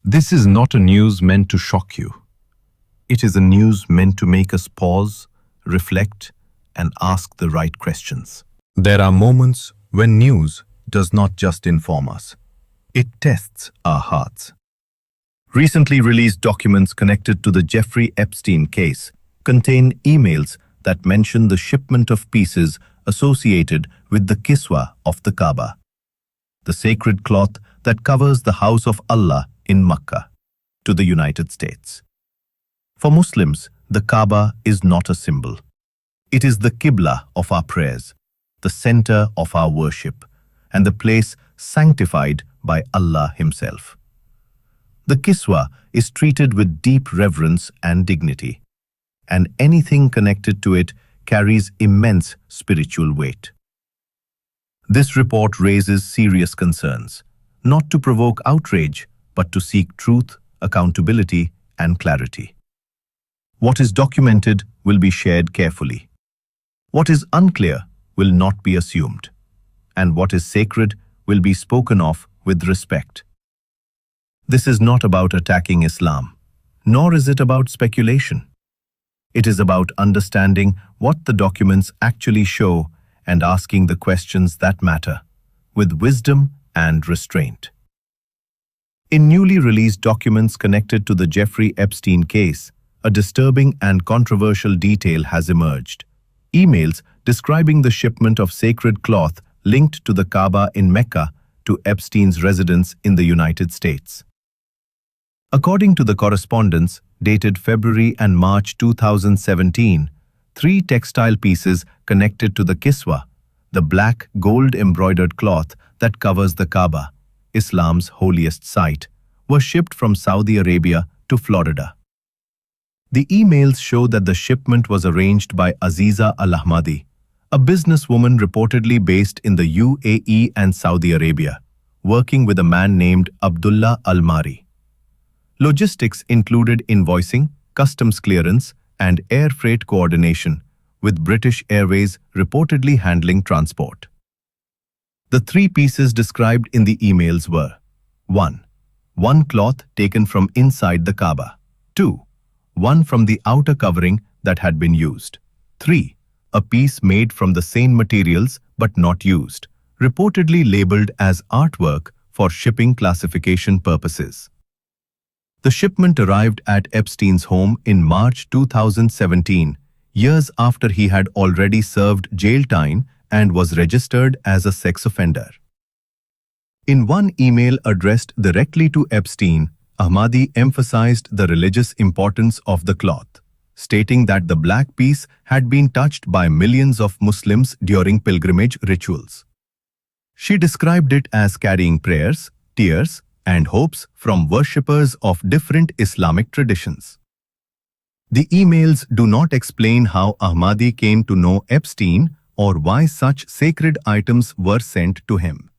This is not a news meant to shock you. It is a news meant to make us pause, reflect, and ask the right questions. There are moments when news does not just inform us, it tests our hearts. Recently released documents connected to the Jeffrey Epstein case contain emails that mention the shipment of pieces associated with the kiswa of the Kaaba, the sacred cloth that covers the house of Allah in Mecca, to the United States. For Muslims, the Kaaba is not a symbol. It is the Qibla of our prayers, the center of our worship, and the place sanctified by Allah Himself. The kiswa is treated with deep reverence and dignity, and anything connected to it carries immense spiritual weight. This report raises serious concerns, not to provoke outrage, but to seek truth, accountability, and clarity. What is documented will be shared carefully. What is unclear will not be assumed, and what is sacred will be spoken of with respect. This is not about attacking Islam, nor is it about speculation. It is about understanding what the documents actually show and asking the questions that matter, with wisdom and restraint. In newly released documents connected to the Jeffrey Epstein case, a disturbing and controversial detail has emerged. Emails describing the shipment of sacred cloth linked to the Kaaba in Mecca to Epstein's residence in the United States. According to the correspondence, dated February and March 2017, 3 textile pieces connected to the kiswa, the black gold-embroidered cloth that covers the Kaaba, Islam's holiest site, were shipped from Saudi Arabia to Florida. The emails show that the shipment was arranged by Aziza Al-Ahmadi, a businesswoman reportedly based in the UAE and Saudi Arabia, working with a man named Abdullah Al-Mari. Logistics included invoicing, customs clearance, and air freight coordination, with British Airways reportedly handling transport. The 3 pieces described in the emails were: 1. One cloth taken from inside the Kaaba. 2. One from the outer covering that had been used. 3. A piece made from the same materials but not used, reportedly labeled as artwork for shipping classification purposes. The shipment arrived at Epstein's home in March 2017, years after he had already served jail time and was registered as a sex offender. In one email addressed directly to Epstein, Ahmadi emphasized the religious importance of the cloth, stating that the black piece had been touched by millions of Muslims during pilgrimage rituals. She described it as carrying prayers, tears, and hopes from worshippers of different Islamic traditions. The emails do not explain how Ahmadi came to know Epstein or why such sacred items were sent to him.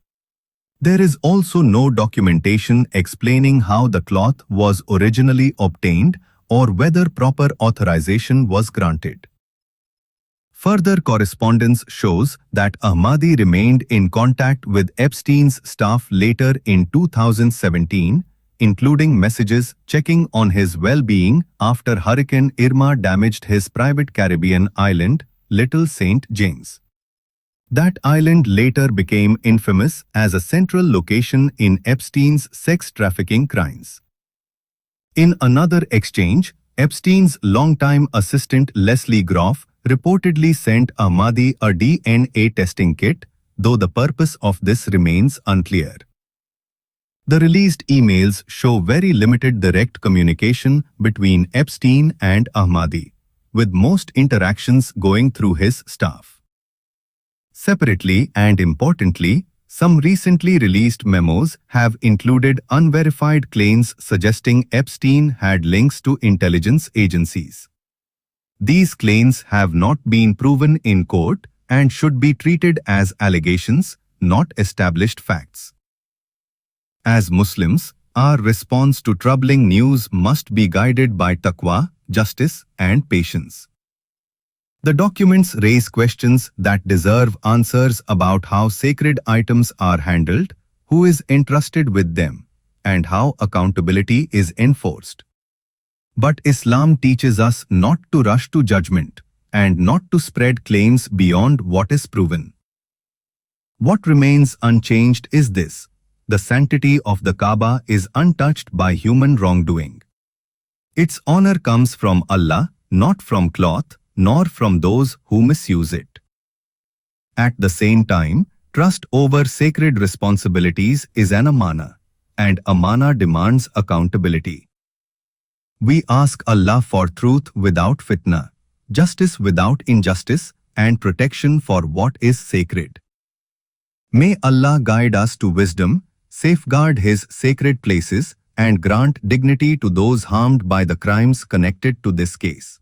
There is also no documentation explaining how the cloth was originally obtained or whether proper authorization was granted. Further correspondence shows that Ahmadi remained in contact with Epstein's staff later in 2017, including messages checking on his well-being after Hurricane Irma damaged his private Caribbean island, Little St. James. That island later became infamous as a central location in Epstein's sex trafficking crimes. In another exchange, Epstein's longtime assistant Leslie Groff reportedly sent Ahmadi a DNA testing kit, though the purpose of this remains unclear. The released emails show very limited direct communication between Epstein and Ahmadi, with most interactions going through his staff. Separately and importantly, some recently released memos have included unverified claims suggesting Epstein had links to intelligence agencies. These claims have not been proven in court and should be treated as allegations, not established facts. As Muslims, our response to troubling news must be guided by taqwa, justice, and patience. The documents raise questions that deserve answers about how sacred items are handled, who is entrusted with them, and how accountability is enforced. But Islam teaches us not to rush to judgment and not to spread claims beyond what is proven. What remains unchanged is this: the sanctity of the Kaaba is untouched by human wrongdoing. Its honor comes from Allah, not from cloth, nor from those who misuse it. At the same time, trust over sacred responsibilities is an amana, and amana demands accountability. We ask Allah for truth without fitna, justice without injustice, and protection for what is sacred. May Allah guide us to wisdom, safeguard His sacred places, and grant dignity to those harmed by the crimes connected to this case.